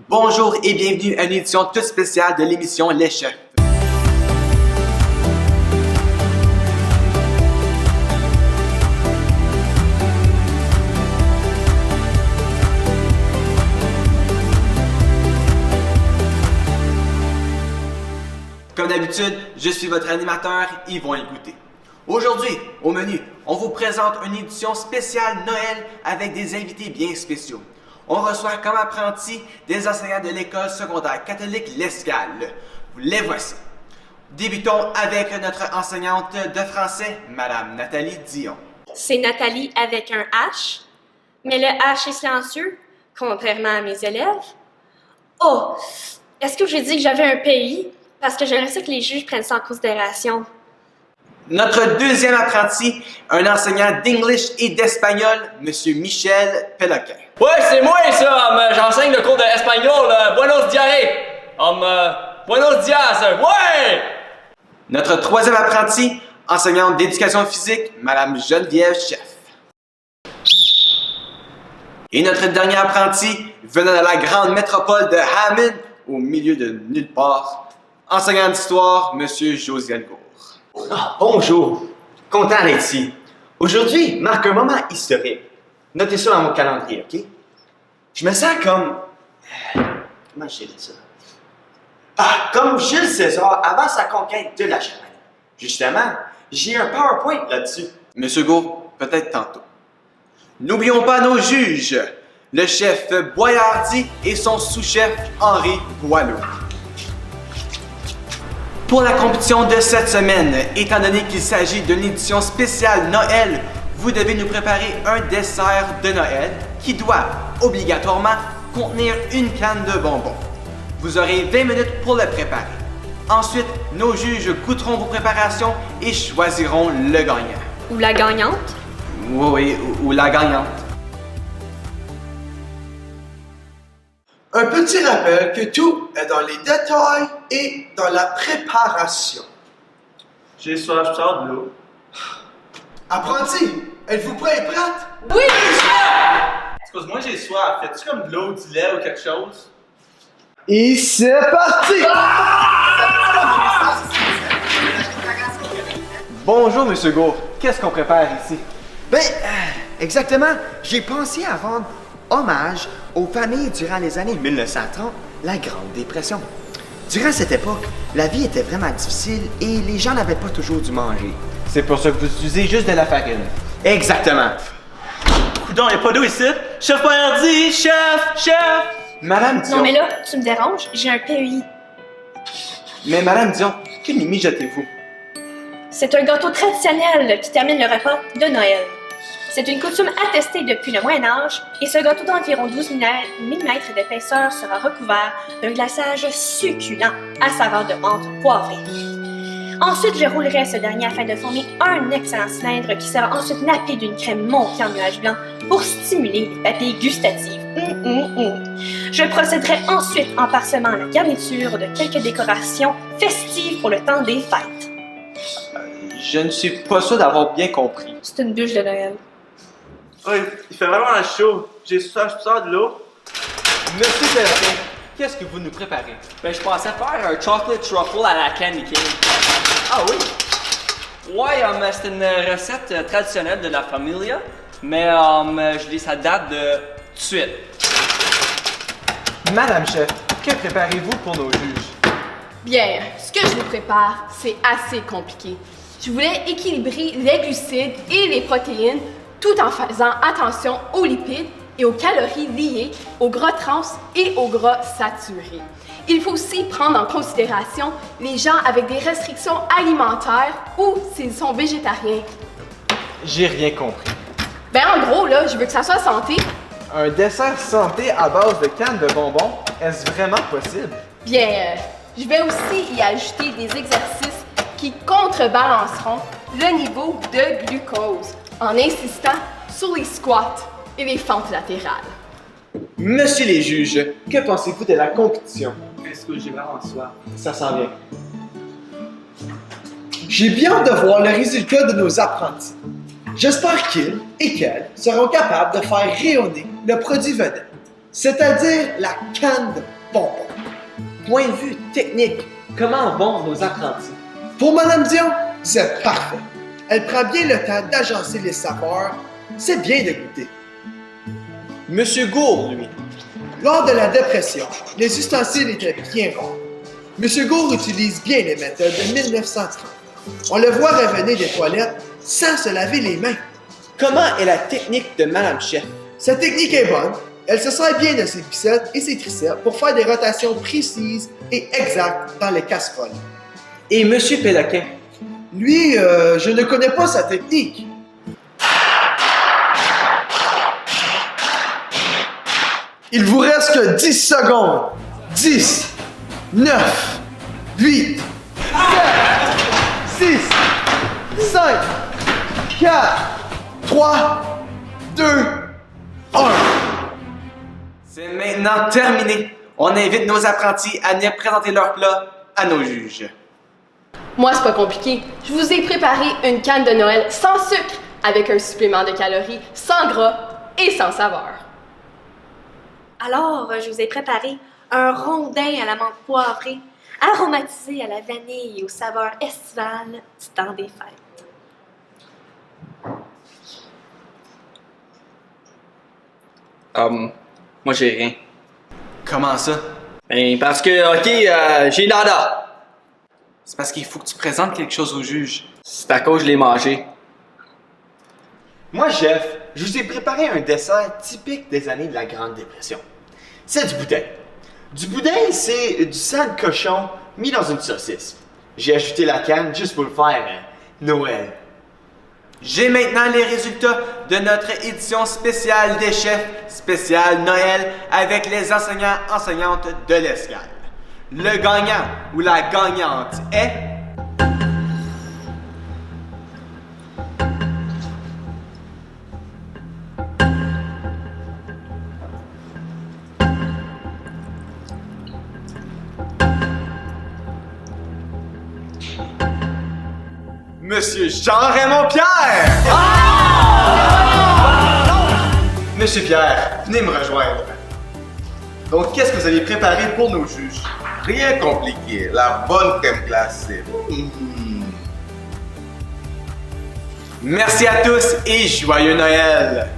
Bonjour et bienvenue à une édition toute spéciale de l'émission Les Chefs. Comme d'habitude, je suis votre animateur Yvon Écouté. Aujourd'hui, au menu, on vous présente une édition spéciale Noël avec des invités bien spéciaux. On reçoit comme apprentis des enseignants de l'école secondaire catholique L'Escale. Les voici. Débutons avec notre enseignante de français, Madame Nathalie Dion. C'est Nathalie avec un H, mais le H est silencieux, contrairement à mes élèves. Oh, est-ce que j'ai dit que j'avais un pays? Parce que j'aimerais ça que les juges prennent ça en considération. Notre deuxième apprenti, un enseignant d'English et d'espagnol, Monsieur Michel Péloquin. Ouais, c'est moi ça! J'enseigne le cours d'espagnol. Buenos dias! Buenos dias! Ouais! Notre troisième apprenti, enseignante d'éducation physique, Madame Geneviève Chef. Et notre dernier apprenti, venant de la grande métropole de Hammond, au milieu de nulle part, enseignant d'histoire, Monsieur Josiel Gour. Bonjour, content d'être ici. Aujourd'hui marque un moment historique. Notez ça dans mon calendrier, ok? Je me sens comme... comment je dirais ça? Comme Jules César avant sa conquête de la Germanie. Justement, j'ai un PowerPoint là-dessus. Monsieur Gour, peut-être tantôt. N'oublions pas nos juges, le chef Boyardi et son sous-chef Henri Boileau. Pour la compétition de cette semaine, étant donné qu'il s'agit d'une édition spéciale Noël, vous devez nous préparer un dessert de Noël qui doit obligatoirement contenir une canne de bonbons. Vous aurez 20 minutes pour le préparer. Ensuite, nos juges goûteront vos préparations et choisiront le gagnant. Ou la gagnante. Oui, ou la gagnante. Un petit rappel que tout est dans les détails et dans la préparation. J'ai soif, je sors de l'eau. Apprenti, êtes-vous prêt et prête? Oui, chef! Excuse-moi, j'ai soif. Fais-tu comme de l'eau, du lait ou quelque chose? Et c'est parti! Bonjour, Monsieur Gour. Qu'est-ce qu'on prépare ici? Exactement. J'ai pensé à rendre hommage aux familles durant les années 1930, la Grande Dépression. Durant cette époque, la vie était vraiment difficile et les gens n'avaient pas toujours dû manger. C'est pour ça que vous utilisez juste de la farine. Exactement. Coudon, y'a pas d'eau ici? Chef Boyardi! Chef! Madame Dion. Non mais là, tu me déranges, j'ai un PEI. Mais Madame Dion, que nous mijotez-vous? C'est un gâteau traditionnel qui termine le repas de Noël. C'est une coutume attestée depuis le Moyen-Âge et ce gâteau d'environ 12 mm d'épaisseur sera recouvert d'un glaçage succulent à saveur de menthe poivrée. Ensuite, je roulerai ce dernier afin de former un excellent cylindre qui sera ensuite nappé d'une crème montée en nuage blanc pour stimuler les papilles gustatives. Je procéderai ensuite en parsemant la garniture de quelques décorations festives pour le temps des fêtes. Je ne suis pas sûr d'avoir bien compris. C'est une bûche de Noël. Oui, il fait vraiment chaud. J'ai soif, je sors de l'eau. Monsieur Péloquin, qu'est-ce que vous nous préparez? Je pensais faire un chocolate truffle à la candy cane. Ah oui? Ouais, c'est une recette traditionnelle de la familia, mais je dis ça date de tout de suite. Madame Chef, que préparez-vous pour nos juges? Bien, ce que je vous prépare, c'est assez compliqué. Je voulais équilibrer les glucides et les protéines tout en faisant attention aux lipides et aux calories liées aux gras trans et aux gras saturés. Il faut aussi prendre en considération les gens avec des restrictions alimentaires ou s'ils sont végétariens. J'ai rien compris. En gros, là, je veux que ça soit santé. Un dessert santé à base de canne de bonbons, est-ce vraiment possible? Bien, je vais aussi y ajouter des exercices qui contrebalanceront le niveau de glucose en insistant sur les squats et les fentes latérales. Monsieur les juges, que pensez-vous de la compétition? Est-ce que j'ai vraiment soif? Ça sent bien. J'ai bien hâte de voir le résultat de nos apprentis. J'espère qu'ils et qu'elles seront capables de faire rayonner le produit vedette. c'est-à-dire la canne de bonbons. Point de vue technique, comment vont nos apprentis? Pour Madame Dion, c'est parfait. Elle prend bien le temps d'agencer les saveurs. C'est bien de goûter. Monsieur Gourde, lui. Lors de la dépression, les ustensiles étaient bien rares. Monsieur Gourde utilise bien les méthodes de 1930. On le voit revenir des toilettes sans se laver les mains. Comment est la technique de Madame Chef? Sa technique est bonne. Elle se sert bien de ses biceps et ses triceps pour faire des rotations précises et exactes dans les casseroles. Et Monsieur Péloquin? Lui, je ne connais pas sa technique. Il vous reste que 10 secondes. 10, 9, 8, 7, 6, 5, 4, 3, 2, 1. C'est maintenant terminé. On invite nos apprentis à venir présenter leur plat à nos juges. Moi, c'est pas compliqué. Je vous ai préparé une canne de Noël sans sucre, avec un supplément de calories, sans gras et sans saveur. Alors, je vous ai préparé un rondin à la menthe poivrée, aromatisé à la vanille et aux saveurs estivales du temps des fêtes. Moi, j'ai rien. Comment ça? Ben, parce que, j'ai nada. C'est parce qu'il faut que tu présentes quelque chose au juge. C'est à cause que je l'ai mangé. Moi, Jeff, je vous ai préparé un dessert typique des années de la Grande Dépression. C'est du boudin. Du boudin, c'est du sang de cochon mis dans une saucisse. J'ai ajouté la canne juste pour le faire Noël. J'ai maintenant les résultats de notre édition spéciale des chefs, spéciale Noël, avec les enseignantes de l'Escale. Le gagnant ou la gagnante est... Monsieur Jean-Raymond Pierre! Monsieur Pierre, venez me rejoindre. Donc, qu'est-ce que vous avez préparé pour nos juges? Rien compliqué, la bonne crème glacée. Merci à tous et joyeux Noël!